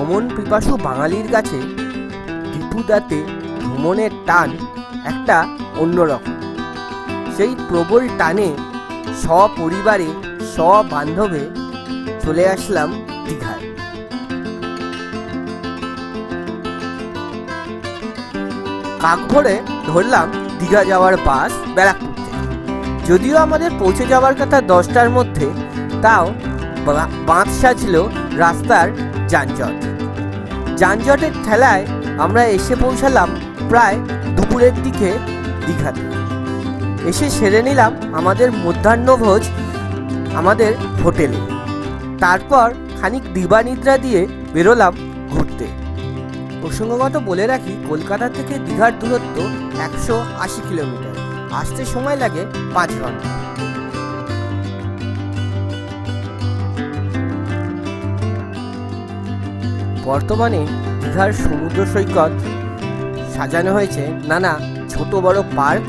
ভ্রমণ পিপাসু বাঙালির কাছে ত্রিপুরাতে ভ্রমণের টান একটা অন্যরকম। সেই প্রবল টানে সপরিবারে সবান্ধবে চলে আসলাম দীঘায়। কাক ভরে ধরলাম দীঘা যাওয়ার বাস ব্যারাকপুর থেকে। যদিও আমাদের পৌঁছে যাওয়ার কথা 10টার মধ্যে, তাও বাঁধ সাজল রাস্তার যানজটের ঠেলায় আমরা এসে পৌঁছালাম প্রায় দুপুরের দিকে দীঘাতে। এসে সেরে নিলাম আমাদের মধ্যাহ্নভোজ আমাদের হোটেলে। তারপর খানিক দিবানিদ্রা দিয়ে বেরোলাম ঘুরতে। প্রসঙ্গগত বলে রাখি, কলকাতা থেকে দীঘার দূরত্ব 180 কিলোমিটার। আসতে সময় লাগে 5 ঘন্টা। বর্তমানে দীঘার সমুদ্র সৈকত সাজানো হয়েছে নানা ছোট বড় পার্ক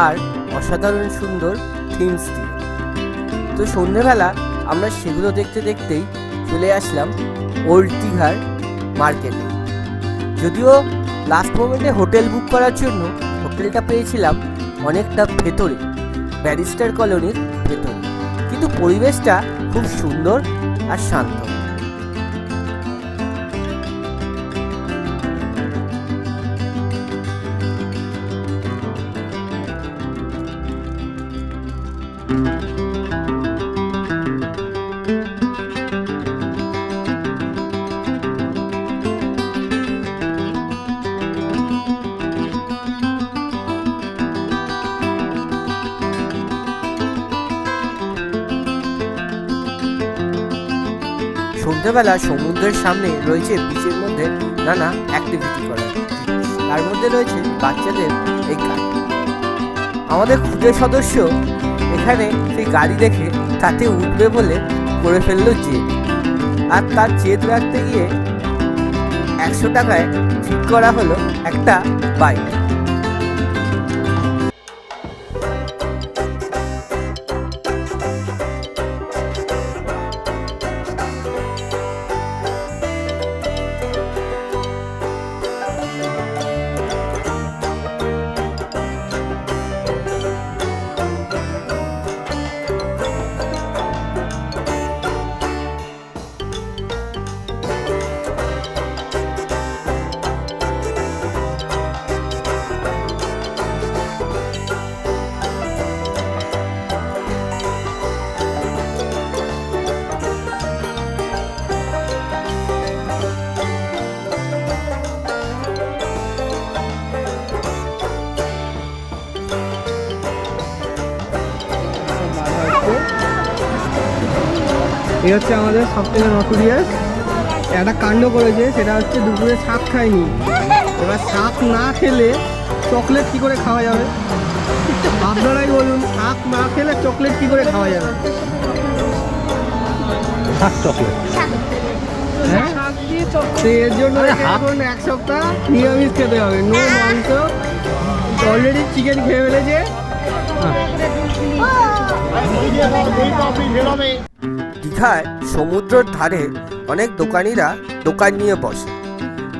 আর অসাধারণ সুন্দর থিমস দিয়ে। তো সন্ধ্যেবেলা আমরা সেগুলো দেখতে দেখতেই চলে আসলাম ওল্ড দীঘার মার্কেটে। যদিও লাস্ট মোমেন্টে হোটেল বুক করার জন্য হোটেলটা পেয়েছিলাম অনেকটা ভেতরে, ব্যারিস্টার কলোনির ভেতরে, কিন্তু পরিবেশটা খুব সুন্দর আর শান্ত। সন্ধ্যেবেলা সমুদ্রের সামনে রয়েছে বিচের মধ্যে নানা অ্যাক্টিভিটি করার। তার মধ্যে রয়েছে বাচ্চাদের এই গাড়ি। আমাদের খুদে সদস্য এখানে সেই গাড়ি দেখে তাতে উঠবে বলে করে ফেললো জেদ, আর তার জেদ রাখতে গিয়ে 100 টাকায় ঠিক করা হলো একটা বাইক। এই হচ্ছে আমাদের সবথেকে নটোরিয়াস একটা কাণ্ড করেছে, সেটা হচ্ছে দুপুরে শাক খায়নি। এবার শাক না খেলে চকলেট কি করে খাওয়া যাবে? আপনারাই বলুন, শাক না খেলে চকলেট কি করে খাওয়া যাবে? শাক চকলেট, হ্যাঁ, এর জন্য এখন 1 সপ্তাহ নিরামিষ খেতে হবে, নো মাংস। অলরেডি চিকেন খেয়ে ফেলেছে। দীঘায় সমুদ্রের ধারে অনেক দোকানিরা দোকান নিয়ে বসে।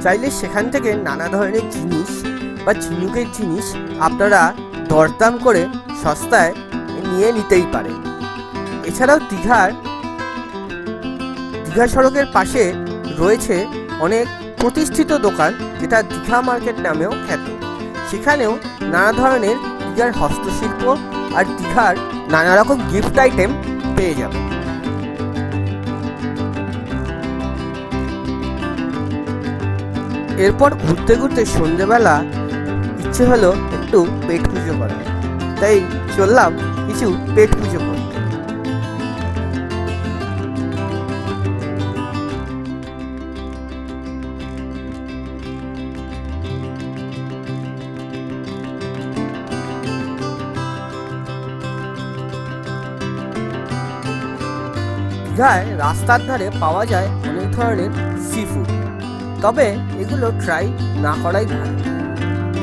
চাইলে সেখান থেকে নানা ধরনের জিনিস বা ঝিনুকের জিনিস আপনারা দরদাম করে সস্তায় নিয়ে নিতেই পারেন। এছাড়াও দীঘা সড়কের পাশে রয়েছে অনেক প্রতিষ্ঠিত দোকান, যেটা দীঘা মার্কেট নামেও খ্যাত। সেখানেও নানা ধরনের দীঘার হস্তশিল্প আর দীঘার নানা রকম গিফট আইটেম পেয়ে যাবেন। এরপর ঘুরতে ঘুরতে সন্ধ্যেবেলা ইচ্ছে হলো একটু পেট পুজো করার, তাই চললাম কিছু পেট পুজো করতে। দীঘায় রাস্তার ধারে পাওয়া যায় অনেক ধরনের সি ফুড, তবে এগুলো ট্রাই না করাই ভালো।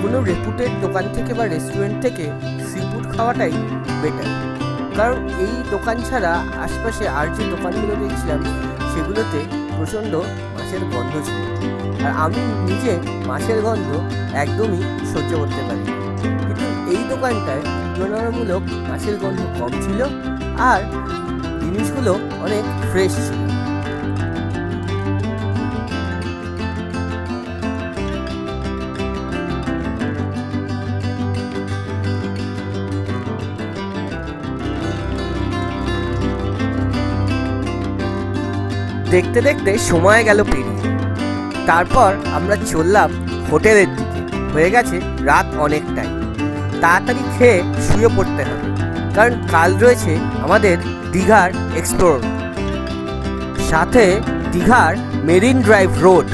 কোনো রেপুটেড দোকান থেকে বা রেস্টুরেন্ট থেকে সি ফুড খাওয়াটাই বেটার, কারণ এই দোকান ছাড়া আশপাশে আর যে দোকানগুলো দেখছিলাম সেগুলোতে প্রচণ্ড মাছের গন্ধ ছিল। আর আমি নিজে মাছের গন্ধ একদমই সহ্য করতে পারি না। কিন্তু এই দোকানটায় তুলনামূলক মাছের গন্ধ কম ছিল আর জিনিসগুলো অনেক ফ্রেশ ছিল। দেখতে দেখতে সময় গেল পেরিয়ে। তারপর আমরা চললাম হোটেলের দিকে। হয়ে গেছে রাত অনেকটাই, তাড়াতাড়ি খেয়ে শুয়ে পড়তে হবে, কারণ কাল রয়েছে আমাদের দীঘার এক্সপ্লোর, সাথে দীঘার মেরিন ড্রাইভ রোড।